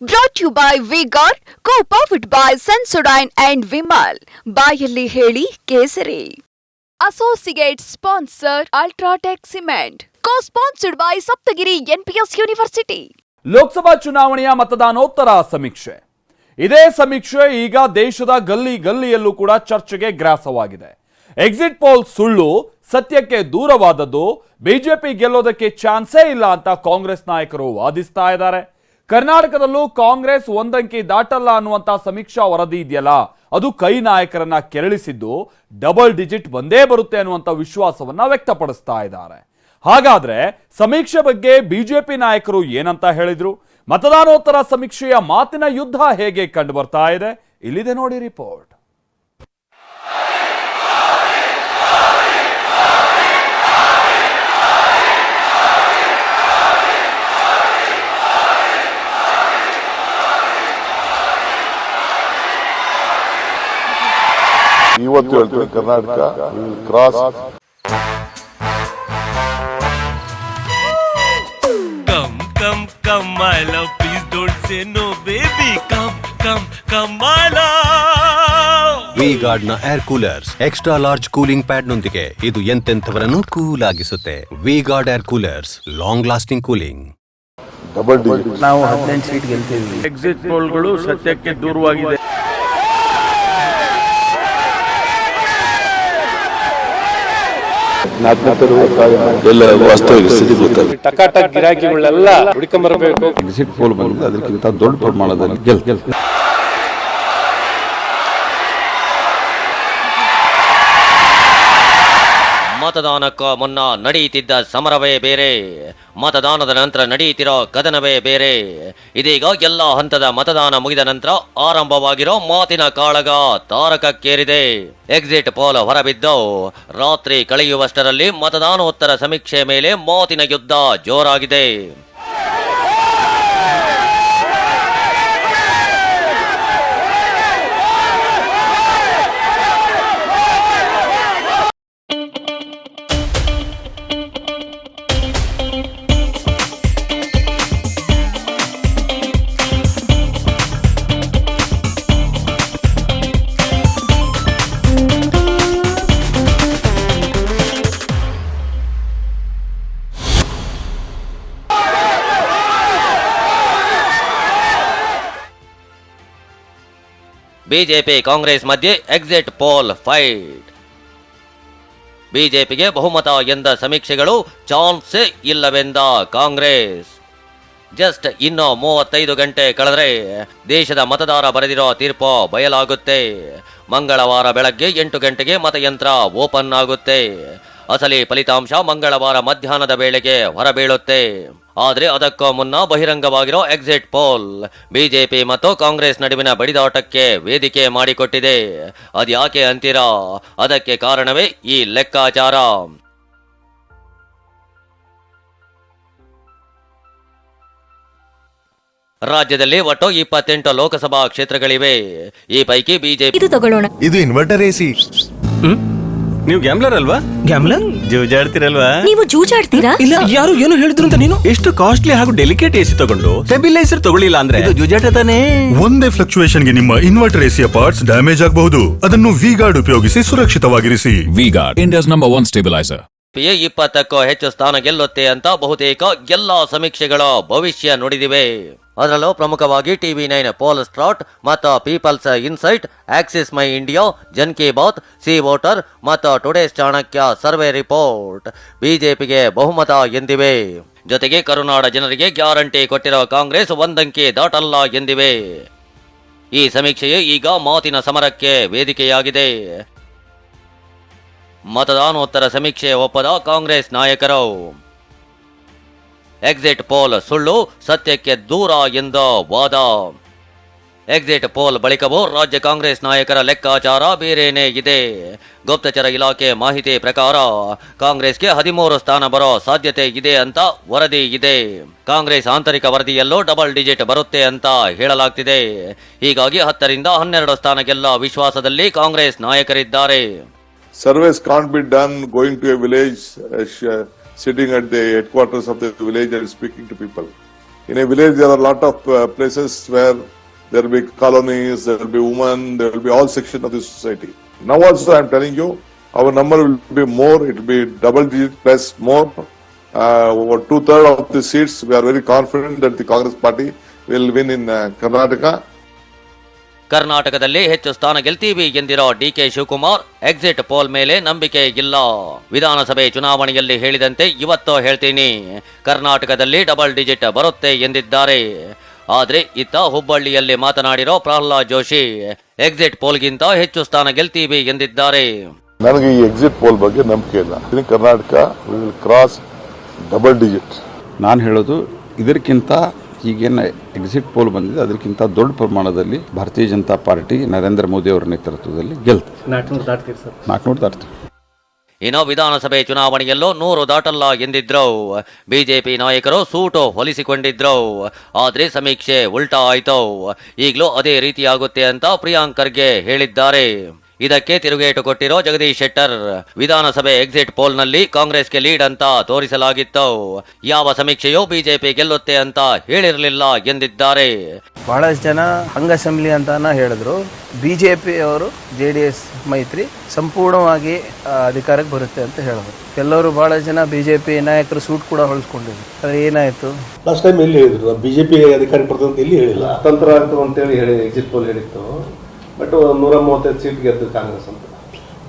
Brought to you by V-Guard, co-powered by Sensodyne and Vimal. ಬಾಯಲ್ಲಿ ಹೇಳಿ ಕೇಸರಿ. Associate sponsor Ultratech Cement. Co-sponsored by Saptagiri NPS University. Lok Sabha ಚುನಾವಣೆಯ ಮತದಾನೋತ್ತರ ಸಮೀಕ್ಷೆ. ಇದೇ ಸಮೀಕ್ಷೆ ಈಗ ದೇಶದ ಗಲ್ಲಿ ಗಲ್ಲಿಯಲ್ಲೂ ಕೂಡ ಚರ್ಚೆಗೆ ಗ್ರಾಸವಾಗಿದೆ. ಎಕ್ಸಿಟ್ ಪೋಲ್ ಸುಳ್ಳು, ಸತ್ಯಕ್ಕೆ ದೂರವಾದದ್ದು, ಬಿಜೆಪಿ ಗೆಲ್ಲೋದಕ್ಕೆ ಚಾನ್ಸೇ ಇಲ್ಲ ಅಂತ ಕಾಂಗ್ರೆಸ್ ನಾಯಕರು ವಾದಿಸ್ತಾ ಇದ್ದಾರೆ. ಕರ್ನಾಟಕದಲ್ಲೂ ಕಾಂಗ್ರೆಸ್ ಒಂದಂಕಿ ದಾಟಲ್ಲ ಅನ್ನುವಂತ ಸಮೀಕ್ಷಾ ವರದಿ ಇದೆಯಲ್ಲ, ಅದು ಕೈ ನಾಯಕರನ್ನ ಕೆರಳಿಸಿದ್ದು ಡಬಲ್ ಡಿಜಿಟ್ ಬಂದೇ ಬರುತ್ತೆ ಅನ್ನುವಂತ ವಿಶ್ವಾಸವನ್ನ ವ್ಯಕ್ತಪಡಿಸ್ತಾ ಇದ್ದಾರೆ. ಹಾಗಾದ್ರೆ ಸಮೀಕ್ಷೆ ಬಗ್ಗೆ ಬಿಜೆಪಿ ನಾಯಕರು ಏನಂತ ಹೇಳಿದ್ರು? ಮತದಾನೋತ್ತರ ಸಮೀಕ್ಷೆಯ ಮಾತಿನ ಯುದ್ಧ ಹೇಗೆ ಕಂಡು ಬರ್ತಾ ಇದೆ? ಇಲ್ಲಿದೆ ನೋಡಿ ರಿಪೋರ್ಟ್. ಇವತ್ತು ಹೇಳ್ತೀನಿ, Karnataka cross. Come, my love, please don't say no, baby. Come, my love. V-Guard ನ air coolers extra large cooling pad ನೊಂದಿಗೆ ಇದು ಎಂತೆಂಥವರನ್ನು ಕೂಲ್ ಆಗಿಸುತ್ತೆ. V-Guard air coolers, long lasting cooling. Double digit ನಾವು 15 ಸೀಟ್ ಗೆಲ್ತೀವಿ. ಎಕ್ಸಿಟ್ ಪೋಲ್ಗಳು ಸತ್ಯಕ್ಕೆ ದೂರವಾಗಿದೆ. ಎಲ್ಲ ವಾಸ್ತವಿಕ ಸ್ಥಿತಿ ಗೊತ್ತಾಗುತ್ತೆ. ಟಕಾಟಕ್ ಗಿರಾಕಿಗಳೆಲ್ಲ ಹುಡುಕೊಂಬರಬೇಕು. ಎಕ್ಸಿಟ್ ಪೋಲ್ ಬಂದಿದೆ, ಅದಕ್ಕಿಂತ ದೊಡ್ಡ ಪ್ರಮಾಣದಲ್ಲಿ ಗೆಲ್ ಮತದಾನಕ್ಕೂ ಮುನ್ನ ನಡೆಯುತ್ತಿದ್ದ ಸಮರವೇ ಬೇರೆ, ಮತದಾನದ ನಂತರ ನಡೆಯುತ್ತಿರೋ ಕದನವೇ ಬೇರೆ. ಇದೀಗ ಎಲ್ಲ ಹಂತದ ಮತದಾನ ಮುಗಿದ ನಂತರ ಆರಂಭವಾಗಿರೋ ಮಾತಿನ ಕಾಳಗ ತಾರಕಕ್ಕೇರಿದೆ. ಎಕ್ಸಿಟ್ ಪೋಲ್ ಹೊರಬಿದ್ದು ರಾತ್ರಿ ಕಳೆಯುವಷ್ಟರಲ್ಲಿ ಮತದಾನೋತ್ತರ ಸಮೀಕ್ಷೆ ಮೇಲೆ ಮಾತಿನ ಯುದ್ಧ ಜೋರಾಗಿದೆ. ಬಿಜೆಪಿ ಕಾಂಗ್ರೆಸ್ ಮಧ್ಯೆ ಎಕ್ಸಿಟ್ ಪೋಲ್ ಫೈಟ್. ಬಿಜೆಪಿಗೆ ಬಹುಮತ ಎಂದ ಸಮೀಕ್ಷೆಗಳು ಚಾನ್ಸೇ ಇಲ್ಲವೆಂದ ಕಾಂಗ್ರೆಸ್. ಜಸ್ಟ್ ಇನ್ನು 35 ಗಂಟೆ ಕಳೆದರೆ ದೇಶದ ಮತದಾರ ಬರೆದಿರೋ ತೀರ್ಪು ಬಯಲಾಗುತ್ತೆ. ಮಂಗಳವಾರ ಬೆಳಗ್ಗೆ 8 ಗಂಟೆಗೆ ಮತಯಂತ್ರ ಓಪನ್ ಆಗುತ್ತೆ. ಅಸಲಿ ಫಲಿತಾಂಶ ಮಂಗಳವಾರ ಮಧ್ಯಾಹ್ನದ ವೇಳೆಗೆ ಹೊರಬೀಳುತ್ತೆ. ಆದರೆ ಅದಕ್ಕೂ ಮುನ್ನ ಬಹಿರಂಗವಾಗಿರೋ ಎಕ್ಸಿಟ್ ಪೋಲ್ ಬಿಜೆಪಿ ಮತ್ತು ಕಾಂಗ್ರೆಸ್ ನಡುವಿನ ಬಡಿದಾಟಕ್ಕೆ ವೇದಿಕೆ ಮಾಡಿಕೊಟ್ಟಿದೆ. ಅದ್ಯಾಕೆ ಅಂತೀರಾ? ಅದಕ್ಕೆ ಕಾರಣವೇ ಈ ಲೆಕ್ಕಾಚಾರ. ರಾಜ್ಯದಲ್ಲಿ ಒಟ್ಟು 28 ಲೋಕಸಭಾ ಕ್ಷೇತ್ರಗಳಿವೆ. ಈ ಪೈಕಿ ಬಿಜೆಪಿ ಇದು ಇನ್ವರ್ಟರ್ ಎಸಿ. ನೀವು ಗ್ಯಾಮ್ಲರ್ ಅಲ್ವಾ? ಗ್ಯಾಮ್ಲರ್ ಜೂಜಾಡ್ತಿರಲ್ವಾ? ನೀವು ಜೂಜಾಡ್ತೀರಾ? ಇಲ್ಲ, ಯಾರು ಏನು ಹೇಳಿದ್ರು ಅಂತ ನೀನು ಎಷ್ಟು ಕಾಸ್ಟ್ಲಿ ಹಾಗೂ ಡೆಲಿಕೇಟ್ ಎಸಿ ತಗೊಂಡು ಸ್ಟೆಬಿಲೈಸರ್ ತಗೊಳ್ಳಿಲ್ಲ ಅಂದ್ರೆ ಇದು ಜೂಜಾಟ ತಾನೇ. ಒಂದೇ ಫ್ಲಕ್ಚುಯೇಷನ್ ಗೆ ನಿಮ್ಮ ಇನ್ವರ್ಟರ್ ಎಸಿಯ ಪಾರ್ಟ್ಸ್ ಡ್ಯಾಮೇಜ್ ಆಗಬಹುದು. ಅದನ್ನು V-Guard ಉಪಯೋಗಿಸಿ ಸುರಕ್ಷಿತವಾಗಿರಿಸಿ. V-Guard, India's #1 stabilizer. 20ಕ್ಕೂ ಹೆಚ್ಚು ಸ್ಥಾನ ಗೆಲ್ಲುತ್ತೆ ಅಂತ ಬಹುತೇಕ ಎಲ್ಲಾ ಸಮೀಕ್ಷೆಗಳು ಭವಿಷ್ಯ ನುಡಿದಿವೆ. ಅದರಲ್ಲೂ ಪ್ರಮುಖವಾಗಿ TV9 ಪೋಲ್ ಸ್ಟ್ರಾಟ್ ಮತ್ತು ಪೀಪಲ್ಸ್ ಇನ್ಸೈಟ್, ಆಕ್ಸಿಸ್ ಮೈ ಇಂಡಿಯಾ, ಜನ್ ಕಿ ಬಾತ್, ಸಿ ವೋಟರ್ ಮತ್ತು ಟುಡೇಸ್ ಚಾಣಕ್ಯ ಸರ್ವೆ ರಿಪೋರ್ಟ್ ಬಿಜೆಪಿಗೆ ಬಹುಮತ ಎಂದಿವೆ. ಜೊತೆಗೆ ಕರುನಾಡ ಜನರಿಗೆ ಗ್ಯಾರಂಟಿ ಕೊಟ್ಟಿರೋ ಕಾಂಗ್ರೆಸ್ ಒಂದಂಕಿ ದಾಟಲ್ಲ ಎಂದಿವೆ. ಈ ಸಮೀಕ್ಷೆಯೇ ಈಗ ಮಾತಿನ ಸಮರಕ್ಕೆ ವೇದಿಕೆಯಾಗಿದೆ. ಮತದಾನೋತ್ತರ ಸಮೀಕ್ಷೆ ಒಪ್ಪದ ಕಾಂಗ್ರೆಸ್ ನಾಯಕರು ಎಕ್ಸಿಟ್ ಪೋಲ್ ಸುಳ್ಳು, ಸತ್ಯಕ್ಕೆ ದೂರ ಎಂದ ವಾದ. ಎಕ್ಸಿಟ್ ಪೋಲ್ ಬಳಿಕವೂ ರಾಜ್ಯ ಕಾಂಗ್ರೆಸ್ ನಾಯಕರ ಲೆಕ್ಕಾಚಾರ ಬೇರೆನೇ ಇದೆ. ಗುಪ್ತಚರ ಇಲಾಖೆ ಮಾಹಿತಿ ಪ್ರಕಾರ ಕಾಂಗ್ರೆಸ್ಗೆ 13 ಸ್ಥಾನ ಬರೋ ಸಾಧ್ಯತೆ ಇದೆ ಅಂತ ವರದಿ ಇದೆ. ಕಾಂಗ್ರೆಸ್ ಆಂತರಿಕ ವರದಿಯಲ್ಲೂ ಡಬಲ್ ಡಿಜಿಟ್ ಬರುತ್ತೆ ಅಂತ ಹೇಳಲಾಗ್ತಿದೆ. ಹೀಗಾಗಿ 10 ರಿಂದ 12 ಸ್ಥಾನ ಗೆಲ್ಲ ವಿಶ್ವಾಸದಲ್ಲಿ Congress ನಾಯಕರಿದ್ದಾರೆ. Surveys can't be done going to a village, sitting at the headquarters of the village and speaking to people. In a village, there are a lot of places where there will be colonies, there will be women, there will be all sections of the society. Now also I am telling you, our number will be more, it will be double digit plus more. Over 2/3 of the seats, we are very confident that the Congress party will win in Karnataka. ಕರ್ನಾಟಕದಲ್ಲಿ ಹೆಚ್ಚು ಸ್ಥಾನ ಗೆಲ್ತೀವಿ ಎಂದಿರೋ DK Shivakumar exit poll ಮೇಲೆ ನಂಬಿಕೆ ಇಲ್ಲ. ವಿಧಾನಸಭೆ ಚುನಾವಣೆಯಲ್ಲಿ ಹೇಳಿದಂತೆ ಇವತ್ತು ಹೇಳ್ತೀನಿ, ಕರ್ನಾಟಕದಲ್ಲಿ ಡಬಲ್ ಡಿಜಿಟ್ ಬರುತ್ತೆ ಎಂದಿದ್ದಾರೆ. ಆದ್ರೆ ಇತ್ತ ಹುಬ್ಬಳ್ಳಿಯಲ್ಲಿ ಮಾತನಾಡಿರೋ ಪ್ರಹ್ಲಾದ್ ಜೋಶಿ ಎಕ್ಸಿಟ್ ಪೋಲ್ಗಿಂತ ಹೆಚ್ಚು ಸ್ಥಾನ ಗೆಲ್ತೀವಿ ಎಂದಿದ್ದಾರೆ. ನನಗೆ ಈ ಎಕ್ಸಿಟ್ ಪೋಲ್ ಬಗ್ಗೆ ನಂಬಿಕೆ ಇಲ್ಲ. Karnataka will cross double digit. ನಾನು ಹೇಳೋದು ಇದಕ್ಕಿಂತ ಈಗೇನು ಎಕ್ಸಿಟ್ ಪೋಲ್ ಬಂದಿದೆ ಅದಕ್ಕಿಂತ ದೊಡ್ಡ ಪ್ರಮಾಣದಲ್ಲಿ ಭಾರತೀಯ ಜನತಾ ಪಾರ್ಟಿ ನರೇಂದ್ರ ಮೋದಿ ಅವರ ನೇತೃತ್ವದಲ್ಲಿ ಗೆಲ್ತದೆ. 400 ದಾಟ್ತೀವಿ. ಇನ್ನು ವಿಧಾನಸಭೆ ಚುನಾವಣೆಯಲ್ಲೂ 100 ದಾಟಲ್ಲ ಎಂದಿದ್ರು. ಬಿಜೆಪಿ ನಾಯಕರು ಸೂಟು ಹೊಲಿಸಿಕೊಂಡಿದ್ರು. ಆದ್ರೆ ಸಮೀಕ್ಷೆ ಉಲ್ಟಾ ಆಯ್ತು. ಈಗಲೂ ಅದೇ ರೀತಿಯಾಗುತ್ತೆ ಅಂತ ಪ್ರಿಯಾಂಕ್ ಖರ್ಗೆ ಹೇಳಿದ್ದಾರೆ. ಇದಕ್ಕೆ ತಿರುಗೇಟು ಕೊಟ್ಟಿರೋ ಜಗದೀಶ್ ಶೆಟ್ಟರ್, ವಿಧಾನಸಭೆ ಎಕ್ಸಿಟ್ ಪೋಲ್ನಲ್ಲಿ ಕಾಂಗ್ರೆಸ್ಗೆ ಲೀಡ್ ಅಂತ ತೋರಿಸಲಾಗಿತ್ತು, ಯಾವ ಸಮೀಕ್ಷೆಯೂ ಬಿಜೆಪಿ ಗೆಲ್ಲುತ್ತೆ ಅಂತ ಹೇಳಿರಲಿಲ್ಲ ಎಂದಿದ್ದಾರೆ. ಬಹಳಷ್ಟು ಜನ ಹಂಗ ಅಸೆಂಬ್ಲಿ ಅಂತಾನ ಹೇಳಿದ್ರು. ಬಿಜೆಪಿ ಅವರು JDS ಮೈತ್ರಿ ಸಂಪೂರ್ಣವಾಗಿ ಅಧಿಕಾರಕ್ಕೆ ಬರುತ್ತೆ ಅಂತ ಹೇಳಿದ್ರು. ಕೆಲವರು ಬಹಳಷ್ಟು ಜನ ಬಿಜೆಪಿ ನಾಯಕರು ಸೂಟ್ ಕೂಡ ಹೊಲಿಸ್ಕೊಂಡಿದ್ರು. ಆದ್ರೆ ಏನಾಯ್ತು? ಲಾಸ್ಟ್ ಟೈಮ್ ಎಲ್ಲಿ ಹೇಳಿದ್ರು ಬಿಜೆಪಿ ಅಧಿಕಾರಕ್ಕೆ ಬರ್ತದೆ ಅಂತ ಎಲ್ಲಿ ಹೇಳಿಲ್ಲ. ತಂತ್ರ ಆಗ್ತದೆ ಅಂತೇಳಿ ಹೇಳಿ ಎಕ್ಸಿಟ್ ಪೋಲ್ ಹೇಳಿತ್ತು. ಬಟ್ 135 ಸೀಟ್ ಗೆದ್ದು ಕಾಂಗ್ರೆಸ್ ಅಂತ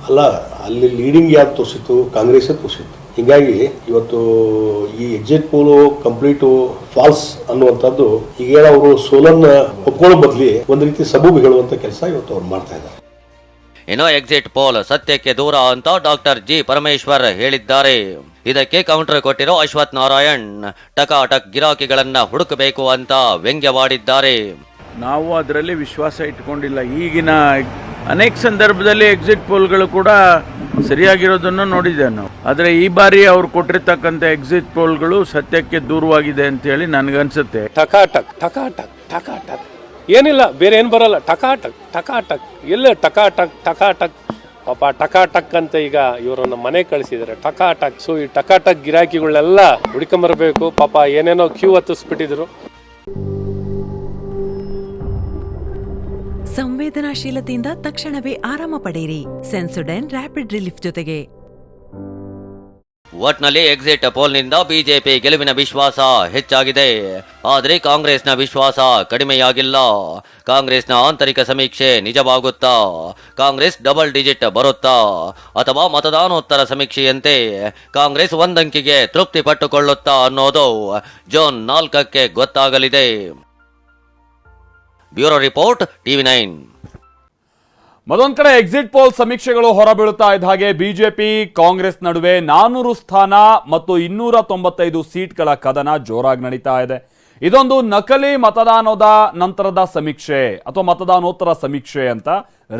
ಅಲ್ಲ, ಅಲ್ಲಿ ಲೀಡಿಂಗ್ ಯಾರು ತೋರಿಸಿತ್ತು? ಕಾಂಗ್ರೆಸ್ಸೇ ತೋರಿಸಿತ್ತು. ಹೀಗಾಗಿ ಇವತ್ತು ಈ ಎಕ್ಸಿಟ್ ಪೋಲು ಕಂಪ್ಲೀಟು ಫಾಲ್ಸ್ ಅನ್ನುವಂಥದ್ದು ಈಗ ಅವರು ಸೋಲನ್ನ ಒಪ್ಕೊಳ್ಳೋ ಬದಲಿ ಒಂದು ರೀತಿ ಸಬೂಬು ಹೇಳುವಂತ ಕೆಲಸ ಇವತ್ತು ಅವ್ರು ಮಾಡ್ತಾ ಇದ್ದಾರೆ. ಇನ್ನು ಎಕ್ಸಿಟ್ ಪೋಲ್ ಸತ್ಯಕ್ಕೆ ದೂರ ಅಂತ ಡಾಕ್ಟರ್ ಜಿ ಪರಮೇಶ್ವರ್ ಹೇಳಿದ್ದಾರೆ. ಇದಕ್ಕೆ ಕೌಂಟರ್ ಕೊಟ್ಟಿರೋ ಅಶ್ವಥ್ ನಾರಾಯಣ್ ಟಕಾಟಕ್ ಗಿರಾಕಿಗಳನ್ನ ಹುಡುಕಬೇಕು ಅಂತ ವ್ಯಂಗ್ಯವಾಡಿದ್ದಾರೆ. ನಾವು ಅದರಲ್ಲಿ ವಿಶ್ವಾಸ ಇಟ್ಕೊಂಡಿಲ್ಲ. ಈಗಿನ ಅನೇಕ ಸಂದರ್ಭದಲ್ಲಿ ಎಕ್ಸಿಟ್ ಪೋಲ್ಗಳು ಕೂಡ ಸರಿಯಾಗಿರೋದನ್ನು ನೋಡಿದ್ದೇವೆ ನಾವು. ಆದರೆ ಈ ಬಾರಿ ಅವ್ರು ಕೊಟ್ಟಿರ್ತಕ್ಕಂಥ ಎಕ್ಸಿಟ್ ಪೋಲ್ಗಳು ಸತ್ಯಕ್ಕೆ ದೂರವಾಗಿದೆ ಅಂತ ಹೇಳಿ ನನಗನ್ಸುತ್ತೆ. ಟಕಾಟಕ್ ಟಕಾಟಕ್ ಟಕಾಟಕ್ ಏನಿಲ್ಲ, ಬೇರೆ ಏನು ಬರಲ್ಲ. ಟಕಾಟಕ್ ಟಕಾಟಕ್ ಎಲ್ಲ ಟಕಾಟಕ್ ಟಕಾಟಕ್. ಪಾಪ ಟಕಾಟಕ್ ಅಂತ ಈಗ ಇವರನ್ನ ಮನೆ ಕಳಿಸಿದ್ದಾರೆ. ಟಕಾಟಕ್. ಸೊ ಈ ಟಕಾಟಕ್ ಗಿರಾಕಿಗಳನ್ನೆಲ್ಲ ಹುಡ್ಕೊಂಬರ್ಬೇಕು. ಪಾಪ ಏನೇನೋ ಕ್ಯೂ ಹತ್ತಿಸ್ಬಿಟ್ಟಿದ್ರು. ಸಂವೇದನಾಶೀಲತೆಯಿಂದ ತಕ್ಷಣವೇ ಆರಾಮ ಪಡೆಯಿರಿ ಸೆನ್ಸೊಡೈನ್ ರ್ಯಾಪಿಡ್ ರಿಲೀಫ್ ಜೊತೆಗೆ. ಒಟ್ನಲ್ಲಿ ಎಕ್ಸಿಟ್ ಪೋಲ್ನಿಂದ ಬಿಜೆಪಿ ಗೆಲುವಿನ ವಿಶ್ವಾಸ ಹೆಚ್ಚಾಗಿದೆ. ಆದರೆ ಕಾಂಗ್ರೆಸ್ನ ವಿಶ್ವಾಸ ಕಡಿಮೆಯಾಗಿಲ್ಲ. ಕಾಂಗ್ರೆಸ್ನ ಆಂತರಿಕ ಸಮೀಕ್ಷೆ ನಿಜವಾಗುತ್ತಾ? ಕಾಂಗ್ರೆಸ್ ಡಬಲ್ ಡಿಜಿಟ್ ಬರುತ್ತಾ? ಅಥವಾ ಮತದಾನೋತ್ತರ ಸಮೀಕ್ಷೆಯಂತೆ ಕಾಂಗ್ರೆಸ್ ಒಂದಂಕಿಗೆ ತೃಪ್ತಿ ಪಟ್ಟುಕೊಳ್ಳುತ್ತಾ ಅನ್ನೋದು ಜೂನ್ 4ಕ್ಕೆ ಗೊತ್ತಾಗಲಿದೆ. Bureau report, TV9. ಮತ್ತೊಂದ್ ಕಡೆ ಎಕ್ಸಿಟ್ ಪೋಲ್ ಸಮೀಕ್ಷೆಗಳು ಹೊರಬೀಳುತ್ತಾ ಇದ್ದ ಹಾಗೆ ಬಿಜೆಪಿ ಕಾಂಗ್ರೆಸ್ ನಡುವೆ 400 ಸ್ಥಾನ ಮತ್ತು 295 ಸೀಟ್ಗಳ ಕದನ ಜೋರಾಗಿ ನಡೀತಾ ಇದೆ. ಇದೊಂದು ನಕಲಿ ಮತದಾನದ ನಂತರದ ಸಮೀಕ್ಷೆ ಅಥವಾ ಮತದಾನೋತ್ತರ ಸಮೀಕ್ಷೆ ಅಂತ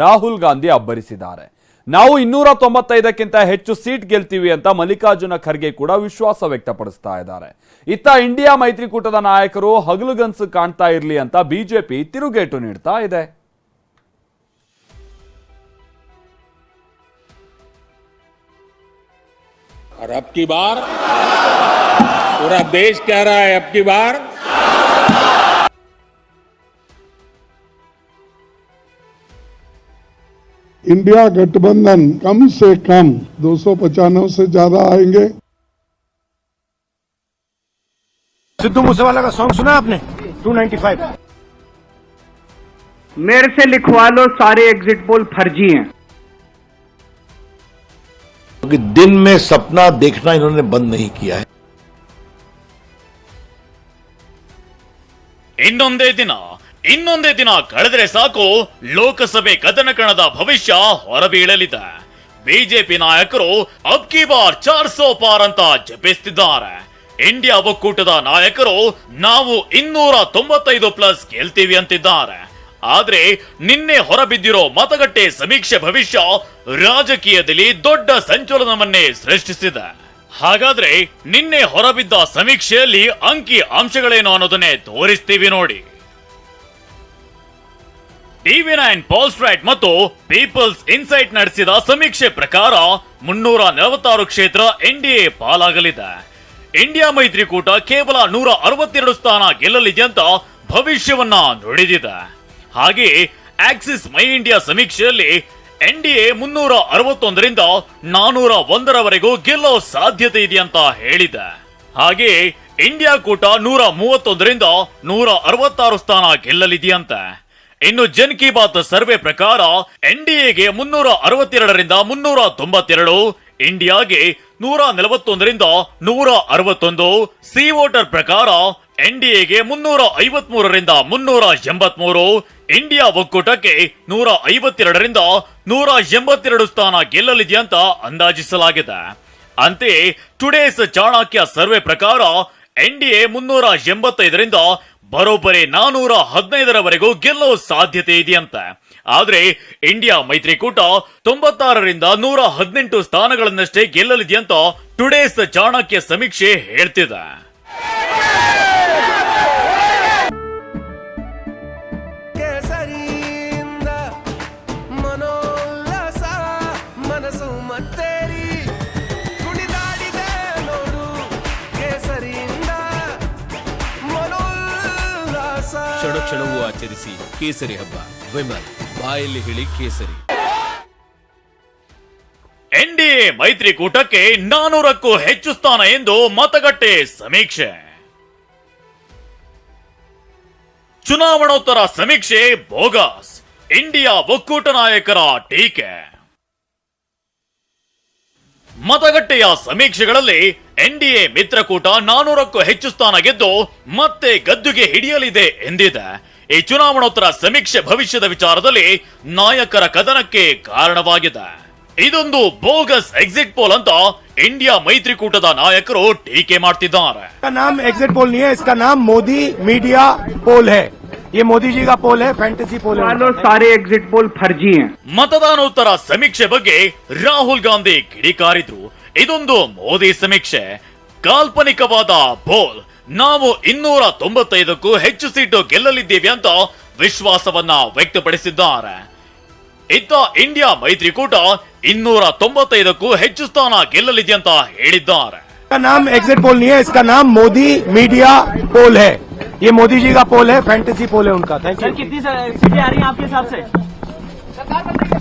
ರಾಹುಲ್ ಗಾಂಧಿ ಅಬ್ಬರಿಸಿದ್ದಾರೆ. ನಾವು 295ಕ್ಕಿಂತ ಹೆಚ್ಚು ಸೀಟ್ ಗೆಲ್ತೀವಿ ಅಂತ ಮಲ್ಲಿಕಾರ್ಜುನ ಖರ್ಗೆ ಕೂಡ ವಿಶ್ವಾಸ ವ್ಯಕ್ತಪಡಿಸ್ತಾ ಇದ್ದಾರೆ. ಇತ್ತ ಇಂಡಿಯಾ ಮೈತ್ರಿಕೂಟದ ನಾಯಕರು ಹಗಲುಗನಸು ಕಾಣ್ತಾ ಇರಲಿ ಅಂತ ಬಿಜೆಪಿ ತಿರುಗೇಟು ನೀಡ್ತಾ ಇದೆ. और अब की बार पूरा देश कह रहा है, अब की बार इंडिया गठबंधन कम से कम 295 से ज्यादा आएंगे. सिद्धू मूसेवाला का सॉन्ग सुना आपने? 295. मेरे से लिखवा लो, सारे एग्जिट पोल फर्जी हैं. क्योंकि दिन में सपना देखना इन्होंने बंद नहीं किया है. ಇನ್ನೊಂದೇ ದಿನ ಕಳೆದರೆ ಸಾಕು ಲೋಕಸಭೆ ಕದನಕಣದ ಭವಿಷ್ಯ ಹೊರಬೀಳಲಿದೆ. ಬಿಜೆಪಿ ನಾಯಕರು ಅಬ್ ಕಿ ಬಾರ್ 400 ಪಾರ್ ಅಂತ ಜಪಿಸ್ತಿದ್ದಾರೆ. ಇಂಡಿಯಾ ಒಕ್ಕೂಟದ ನಾಯಕರು ನಾವು 295 ಪ್ಲಸ್ ಗೆಲ್ತೀವಿ ಅಂತಿದ್ದಾರೆ. ಆದ್ರೆ ನಿನ್ನೆ ಹೊರಬಿದ್ದಿರೋ ಮತಗಟ್ಟೆ ಸಮೀಕ್ಷೆ ಭವಿಷ್ಯ ರಾಜಕೀಯದಲ್ಲಿ ದೊಡ್ಡ ಸಂಚಲನವನ್ನೇ ಸೃಷ್ಟಿಸಿದೆ. ಹಾಗಾದ್ರೆ ನಿನ್ನೆ ಹೊರಬಿದ್ದ ಸಮೀಕ್ಷೆಯಲ್ಲಿ ಅಂಕಿ ಅಂಶಗಳೇನು ಅನ್ನೋದನ್ನೇ ತೋರಿಸ್ತೀವಿ ನೋಡಿ. TV9 ಪೋಲ್ಸ್ಟ್ರೈಟ್ ಮತ್ತು ಪೀಪಲ್ಸ್ ಇನ್ಸೈಟ್ ನಡೆಸಿದ ಸಮೀಕ್ಷೆ ಪ್ರಕಾರ 346 ಕ್ಷೇತ್ರ NDA ಪಾಲಾಗಲಿದೆ. ಇಂಡಿಯಾ ಮೈತ್ರಿಕೂಟ ಕೇವಲ 162 ಸ್ಥಾನ ಗೆಲ್ಲಲಿದೆ ಅಂತ ಭವಿಷ್ಯವನ್ನ ನುಡಿದಿದೆ. ಹಾಗೆ ಆಕ್ಸಿಸ್ ಮೈ ಇಂಡಿಯಾ ಸಮೀಕ್ಷೆಯಲ್ಲಿ ಎನ್ಡಿಎ 361ರಿಂದ 401ರವರೆಗೂ ಗೆಲ್ಲೋ ಸಾಧ್ಯತೆ ಇದೆ ಅಂತ ಹೇಳಿದೆ. ಹಾಗೆ ಇಂಡಿಯಾ ಕೂಟ 131ರಿಂದ 166 ಸ್ಥಾನ ಗೆಲ್ಲಲಿದೆಯಂತೆ. ಇನ್ನು ಜನ್ ಕಿ ಬಾತ್ ಸರ್ವೆ ಪ್ರಕಾರ ಎನ್ಡಿಎಗೆ 362ರಿಂದ 392, ಇಂಡಿಯಾಗೆ 141ರಿಂದ 161, ಸಿ ವೋಟರ್ ಪ್ರಕಾರ ಎನ್ಡಿಎಗೆ 353ರಿಂದ 383, ಇಂಡಿಯಾ ಒಕ್ಕೂಟಕ್ಕೆ 152ರಿಂದ 182 ಸ್ಥಾನ ಗೆಲ್ಲಲಿದೆಯಂತ ಅಂದಾಜಿಸಲಾಗಿದೆ. ಅಂತೆಯೇ ಟುಡೇಸ್ ಚಾಣಕ್ಯ ಸರ್ವೆ ಪ್ರಕಾರ ಎನ್ಡಿಎ 385ರಿಂದ ಬರೋಬ್ಬರಿ 415ರವರೆಗೂ ಗೆಲ್ಲೋ ಸಾಧ್ಯತೆ ಇದೆಯಂತೆ. ಆದ್ರೆ ಇಂಡಿಯಾ ಮೈತ್ರಿಕೂಟ 96ರಿಂದ 118 ಸ್ಥಾನಗಳನ್ನಷ್ಟೇ ಗೆಲ್ಲಲಿದೆಯಂತ ಟುಡೇಸ್ ಚಾಣಕ್ಯ ಸಮೀಕ್ಷೆ ಹೇಳ್ತಿದೆ. ಕ್ಷಣಕ್ಷಣವೂ ಆಚರಿಸಿ ಕೇಸರಿ ಹಬ್ಬ. ವಿಮಲ್, ಬಾಯಲ್ಲಿ ಹೇಳಿ ಕೇಸರಿ. ಎನ್ಡಿಎ ಮೈತ್ರಿಕೂಟಕ್ಕೆ 400ಕ್ಕೂ ಹೆಚ್ಚು ಸ್ಥಾನ ಎಂದು ಮತಗಟ್ಟೆ ಸಮೀಕ್ಷೆ. ಚುನಾವಣೋತ್ತರ ಸಮೀಕ್ಷೆ ಬೋಗಸ್, ಇಂಡಿಯಾ ಒಕ್ಕೂಟ ನಾಯಕರ ಟೀಕೆ. ಮತಗಟ್ಟೆಯ ಸಮೀಕ್ಷೆಗಳಲ್ಲಿ ಎನ್ಡಿಎ ಮಿತ್ರಕೂಟ 400ಕ್ಕೂ ಹೆಚ್ಚು ಸ್ಥಾನ ಗೆದ್ದು ಮತ್ತೆ ಗದ್ದುಗೆ ಹಿಡಿಯಲಿದೆ ಎಂದಿದೆ. ಈ ಚುನಾವಣೋತ್ತರ ಸಮೀಕ್ಷೆ ಭವಿಷ್ಯದ ವಿಚಾರದಲ್ಲಿ ನಾಯಕರ ಕದನಕ್ಕೆ ಕಾರಣವಾಗಿದೆ. ಇದೊಂದು ಬೋಗಸ್ ಎಕ್ಸಿಟ್ ಪೋಲ್ ಅಂತ ಇಂಡಿಯಾ ಮೈತ್ರಿಕೂಟದ ನಾಯಕರು ಟೀಕೆ ಮಾಡ್ತಿದ್ದಾರೆ. ನಾಮ್ ಎಕ್ಸಿಟ್ ಪೋಲ್ नहीं है, इसका नाम मोदी मीडिया पोल है. ये मोदी जी का पोल है, फैंटेसी पोल है. सारे एग्जिट पोल फर्जी हैं. ಮತದಾನೋತ್ತರ ಸಮೀಕ್ಷೆ ಬಗ್ಗೆ ರಾಹುಲ್ ಗಾಂಧಿ ಕಿಡಿಕಾರಿದ್ರು. ಇದೊಂದು ಮೋದಿ ಸಮೀಕ್ಷೆ, ಕಾಲ್ಪನಿಕವಾದ ಪೋಲ್. ನಾವು 295ಕ್ಕೂ ಹೆಚ್ಚು ಸೀಟು ಗೆಲ್ಲಲಿದ್ದೇವೆ ಅಂತ ವಿಶ್ವಾಸವನ್ನ ವ್ಯಕ್ತಪಡಿಸಿದ್ದಾರೆ. ಇತ್ತ ಇಂಡಿಯಾ ಮೈತ್ರಿಕೂಟ 295ಕ್ಕೂ ಹೆಚ್ಚು ಸ್ಥಾನ ಗೆಲ್ಲಲಿದೆ ಅಂತ ಹೇಳಿದ್ದಾರೆ. नाम एग्जिट पोल नहीं है, इसका नाम मोदी मीडिया पोल है. ये मोदी जी का पोल है, फैंटेसी पोल है उनका. Thank you. कितनी सीटें आ रही हैं आपके हिसाब से?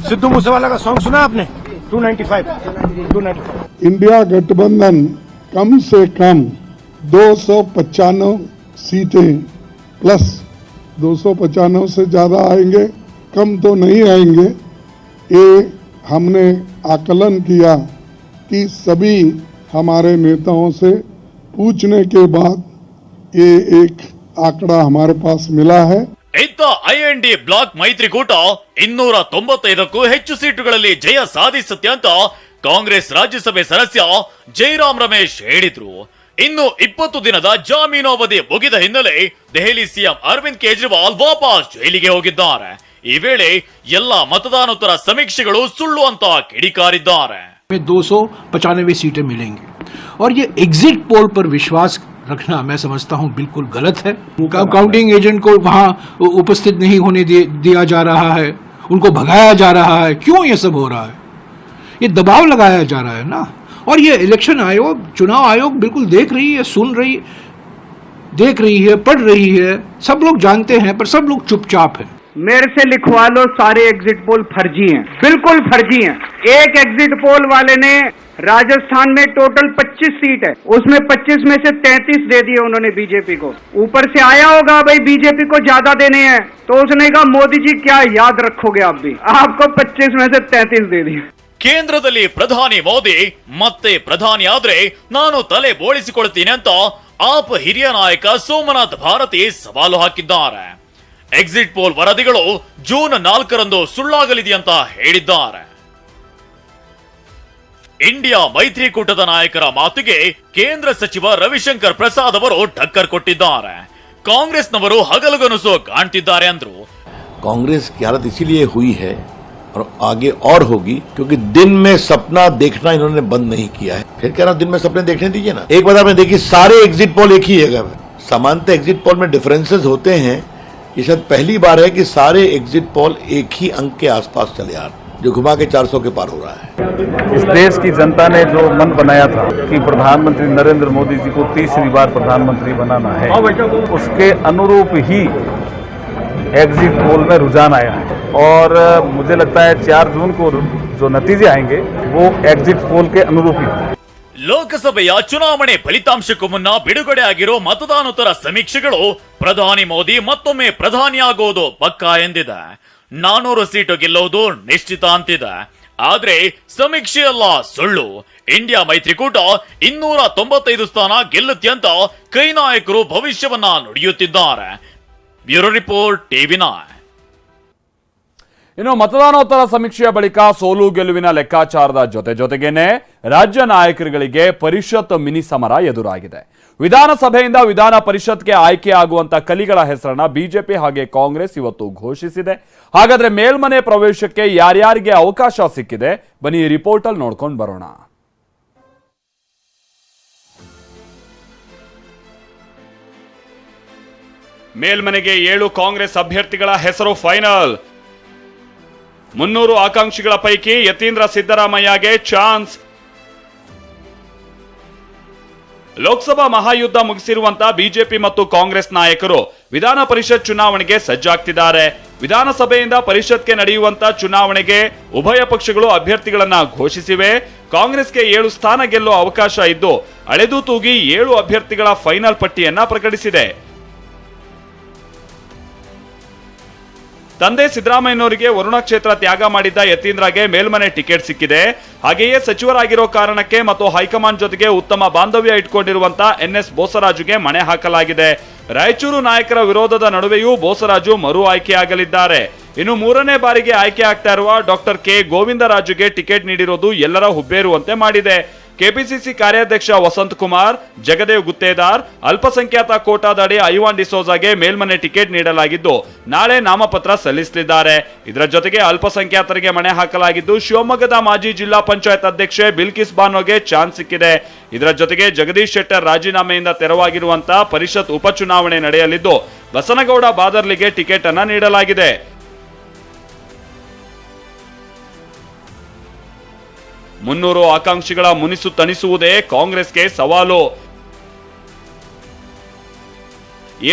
सिद्धू मूसेवाला का सॉन्ग सुना आपने? 295. इंडिया गठबंधन कम से कम 295 सीटें प्लस 295 से ज्यादा आएंगे, कम तो नहीं आएंगे. ये हमने आकलन किया कि सभी हमारे नेताओं से पूछने के बाद ये एक आंकड़ा हमारे पास मिला है. ಇತ್ತ ಐಎನ್ಡಿ ಬ್ಲಾಕ್ ಮೈತ್ರಿಕೂಟ 295ಕ್ಕೂ ಹೆಚ್ಚು ಸೀಟುಗಳಲ್ಲಿ ಜಯ ಸಾಧಿಸುತ್ತೆ ಅಂತ ಕಾಂಗ್ರೆಸ್ ರಾಜ್ಯಸಭೆ ಸದಸ್ಯ ಜೈರಾಮ್ ರಮೇಶ್ ಹೇಳಿದ್ರು. ಇನ್ನು 20 ದಿನದ ಜಾಮೀನು ಅವಧಿ ಮುಗಿದ ಹಿನ್ನೆಲೆ ದೆಹಲಿ ಸಿಎಂ ಅರವಿಂದ್ ಕೇಜ್ರಿವಾಲ್ ವಾಪಸ್ ಜೈಲಿಗೆ ಹೋಗಿದ್ದಾರೆ. ಈ ವೇಳೆ ಎಲ್ಲ ಮತದಾನೋತ್ತರ ಸಮೀಕ್ಷೆಗಳು ಸುಳ್ಳು ಅಂತ ಕಿಡಿಕಾರಿದ್ದಾರೆ. 295 सीटें मिलेंगी और ये एग्जिट पोल पर विश्वास रखना मैं समझता हूं बिल्कुल गलत है. काउंटिंग एजेंट को वहां उपस्थित नहीं होने दिया जा रहा है, उनको भगाया जा रहा है. क्यों ये सब हो रहा है? ये दबाव लगाया जा रहा है ना. और ये इलेक्शन आयोग, चुनाव आयोग बिल्कुल देख रही है, सुन रही, देख रही है, पढ़ रही है. सब लोग जानते हैं पर सब लोग चुपचाप है. मेरे से लिखवा लो, सारे एग्जिट पोल फर्जी हैं, बिल्कुल फर्जी हैं. एक एग्जिट पोल वाले ने राजस्थान में टोटल 25 सीट है, उसमें 25 में से 33 दे दिए उन्होंने बीजेपी को. ऊपर से आया होगा भाई बीजेपी को ज्यादा देने हैं, तो उसने कहा मोदी जी क्या याद रखोगे आप भी, आपको 25 में से 33 दे दिए. ಕೇಂದ್ರದಲ್ಲಿ ಪ್ರಧಾನಿ ಮೋದಿ ಮತ್ತೆ ಪ್ರಧಾನಿ ಆದ್ರೆ ನಾನು ತಲೆ ಬೋಳಿಸಿಕೊಳ್ತೀನಿ ಅಂತ ಆಪ್ ಹಿರಿಯ ನಾಯಕ ಸೋಮನಾಥ್ ಭಾರತಿ ಸವಾಲು ಹಾಕಿದ್ದಾರೆ. ಎಕ್ಸಿಟ್ ಪೋಲ್ ವರದಿಗಳು ಜೂನ್ 4ರಂದು ಸುಳ್ಳಾಗಲಿದೆ ಅಂತ ಹೇಳಿದ್ದಾರೆ. ಇಂಡಿಯಾ ಮೈತ್ರಿಕೂಟದ ನಾಯಕರ ಮಾತಿಗೆ ಕೇಂದ್ರ ಸಚಿವ ರವಿಶಂಕರ್ ಪ್ರಸಾದ್ ಅವರು ಟಕ್ಕರ್ ಕೊಟ್ಟಿದ್ದಾರೆ. ಕಾಂಗ್ರೆಸ್ನವರು ಹಗಲುಗನಸು ಕಾಣ್ತಿದ್ದಾರೆ ಅಂದ್ರು. कांग्रेस की हालत इसीलिए हुई है और आगे और होगी क्योंकि दिन में सपना देखना इन्होंने बंद नहीं किया है. फिर कह रहा हूं दिन में सपने देखने दीजिए ना. एक बात आपने देखी, सारे एग्जिट पोल एक ही जगह में. सामान्यतः एग्जिट पोल में डिफरेंसेस होते हैं. ये शायद पहली बार है कि सारे एग्जिट पोल एक ही अंक के आसपास चले आ रहे हैं. जो घुमा के 400 के पार हो रहा है। इस देश की जनता ने जो मन बनाया था कि प्रधानमंत्री नरेंद्र मोदी जी को तीसरी बार प्रधानमंत्री बनाना है, उसके अनुरूप ही एग्जिट पोल में रुझान आया है और मुझे लगता है 4 जून को जो नतीजे आएंगे वो एग्जिट पोल के अनुरूप ही। ಲೋಕಸಭೆಯ ಚುನಾವಣೆ ಫಲಿತಾಂಶಕ್ಕೂ ಮುನ್ನ ಬಿಡುಗಡೆ ಆಗಿರೋ ಮತದಾನೋತ್ತರ ಸಮೀಕ್ಷೆಗಳು ಪ್ರಧಾನಿ ಮೋದಿ ಮತ್ತೊಮ್ಮೆ ಪ್ರಧಾನಿಯಾಗೋದು ಪಕ್ಕಾ ಎಂದಿದೆ. 400 ಸೀಟು ಗೆಲ್ಲೋದು ನಿಶ್ಚಿತ ಅಂತಿದೆ. ಆದ್ರೆ ಸಮೀಕ್ಷೆಯಲ್ಲ ಸುಳ್ಳು. ಇಂಡಿಯಾ ಮೈತ್ರಿಕೂಟ 295 ಸ್ಥಾನ ಗೆಲ್ಲುತ್ತೆ ಅಂತ ಕೈ ನಾಯಕರು ಭವಿಷ್ಯವನ್ನ ನುಡಿಯುತ್ತಿದ್ದಾರೆ. Bureau report TV9. ಇನ್ನು ಮತದಾನೋತ್ತರ ಸಮೀಕ್ಷೆಯ ಬಳಿಕ ಸೋಲು ಗೆಲುವಿನ ಲೆಕ್ಕಾಚಾರದ ಜೊತೆಗೇನೆ ರಾಜ್ಯ ನಾಯಕರುಗಳಿಗೆ ಪರಿಷತ್ ಮಿನಿ ಸಮರ ಎದುರಾಗಿದೆ. ವಿಧಾನಸಭೆಯಿಂದ ವಿಧಾನ ಪರಿಷತ್ಗೆ ಆಯ್ಕೆಯಾಗುವಂತ ಕಲಿಗಳ ಹೆಸರನ್ನ ಬಿಜೆಪಿ ಹಾಗೆ ಕಾಂಗ್ರೆಸ್ ಇವತ್ತು ಘೋಷಿಸಿದೆ. ಹಾಗಾದ್ರೆ ಮೇಲ್ಮನೆ ಪ್ರವೇಶಕ್ಕೆ ಯಾರ್ಯಾರಿಗೆ ಅವಕಾಶ ಸಿಕ್ಕಿದೆ, ಬನ್ನಿ ಈ ರಿಪೋರ್ಟ್ ಅಲ್ಲಿ ನೋಡ್ಕೊಂಡು ಬರೋಣ. ಮೇಲ್ಮನೆಗೆ 7 ಕಾಂಗ್ರೆಸ್ ಅಭ್ಯರ್ಥಿಗಳ ಹೆಸರು ಫೈನಲ್. 300 ಆಕಾಂಕ್ಷಿಗಳ ಪೈಕಿ ಯತೀಂದ್ರ ಸಿದ್ದರಾಮಯ್ಯಗೆ ಚಾನ್ಸ್. ಲೋಕಸಭಾ ಮಹಾಯುದ್ಧ ಮುಗಿಸಿರುವಂತ ಬಿಜೆಪಿ ಮತ್ತು ಕಾಂಗ್ರೆಸ್ ನಾಯಕರು ವಿಧಾನ ಪರಿಷತ್ ಚುನಾವಣೆಗೆ ಸಜ್ಜಾಗ್ತಿದ್ದಾರೆ. ವಿಧಾನಸಭೆಯಿಂದ ಪರಿಷತ್ಗೆ ನಡೆಯುವಂತ ಚುನಾವಣೆಗೆ ಉಭಯ ಪಕ್ಷಗಳು ಅಭ್ಯರ್ಥಿಗಳನ್ನ ಘೋಷಿಸಿವೆ. ಕಾಂಗ್ರೆಸ್ಗೆ 7 ಸ್ಥಾನ ಗೆಲ್ಲುವ ಅವಕಾಶ ಇದ್ದು ಅಳೆದು ತೂಗಿ 7 ಅಭ್ಯರ್ಥಿಗಳ ಫೈನಲ್ ಪಟ್ಟಿಯನ್ನ ಪ್ರಕಟಿಸಿದೆ. ತಂದೆ ಸಿದ್ದರಾಮಯ್ಯನವರಿಗೆ ವರುಣ ಕ್ಷೇತ್ರ ತ್ಯಾಗ ಮಾಡಿದ್ದ ಯತೀಂದ್ರಗೆ ಮೇಲ್ಮನೆ ಟಿಕೆಟ್ ಸಿಕ್ಕಿದೆ. ಹಾಗೆಯೇ ಸಚಿವರಾಗಿರೋ ಕಾರಣಕ್ಕೆ ಮತ್ತು ಹೈಕಮಾಂಡ್ ಜೊತೆಗೆ ಉತ್ತಮ ಬಾಂಧವ್ಯ ಇಟ್ಕೊಂಡಿರುವಂತ NS ಬೋಸರಾಜುಗೆ ಮಣೆ ಹಾಕಲಾಗಿದೆ. ರಾಯಚೂರು ನಾಯಕರ ವಿರೋಧದ ನಡುವೆಯೂ ಬೋಸರಾಜು ಮರು ಆಯ್ಕೆಯಾಗಲಿದ್ದಾರೆ. ಇನ್ನು 3ನೇ ಬಾರಿಗೆ ಆಯ್ಕೆ ಆಗ್ತಾ ಇರುವ ಡಾಕ್ಟರ್ ಕೆ ಗೋವಿಂದರಾಜುಗೆ ಟಿಕೆಟ್ ನೀಡಿರೋದು ಎಲ್ಲರ ಹುಬ್ಬೇರುವಂತೆ ಮಾಡಿದೆ. ಕೆಪಿಸಿಸಿ ಕಾರ್ಯಾಧ್ಯಕ್ಷ ವಸಂತ್ ಕುಮಾರ್, ಜಗದೇವ್ ಗುತ್ತೇದಾರ್, ಅಲ್ಪಸಂಖ್ಯಾತ ಕೋಟಾದಡಿ ಐವಾನ್ ಡಿಸೋಜಾಗೆ ಮೇಲ್ಮನೆ ಟಿಕೆಟ್ ನೀಡಲಾಗಿದ್ದು ನಾಳೆ ನಾಮಪತ್ರ ಸಲ್ಲಿಸಲಿದ್ದಾರೆ. ಇದರ ಜೊತೆಗೆ ಅಲ್ಪಸಂಖ್ಯಾತರಿಗೆ ಮಣೆ ಹಾಕಲಾಗಿದ್ದು ಶಿವಮೊಗ್ಗದ ಮಾಜಿ ಜಿಲ್ಲಾ ಪಂಚಾಯತ್ ಅಧ್ಯಕ್ಷೆ ಬಿಲ್ಕಿಸ್ ಬಾನೋಗೆ ಚಾನ್ಸ್ ಸಿಕ್ಕಿದೆ. ಇದರ ಜೊತೆಗೆ ಜಗದೀಶ್ ಶೆಟ್ಟರ್ ರಾಜೀನಾಮೆಯಿಂದ ತೆರವಾಗಿರುವಂತಹ ಪರಿಷತ್ ಉಪಚುನಾವಣೆ ನಡೆಯಲಿದ್ದು ಬಸನಗೌಡ ಬಾದರ್ಲಿಗೆ ಟಿಕೆಟ್ ಅನ್ನ ನೀಡಲಾಗಿದೆ. ಮುನ್ನೂರು ಆಕಾಂಕ್ಷಿಗಳ ಮುನಿಸು ತಣಿಸುವುದೇ ಕಾಂಗ್ರೆಸ್ಗೆ ಸವಾಲು.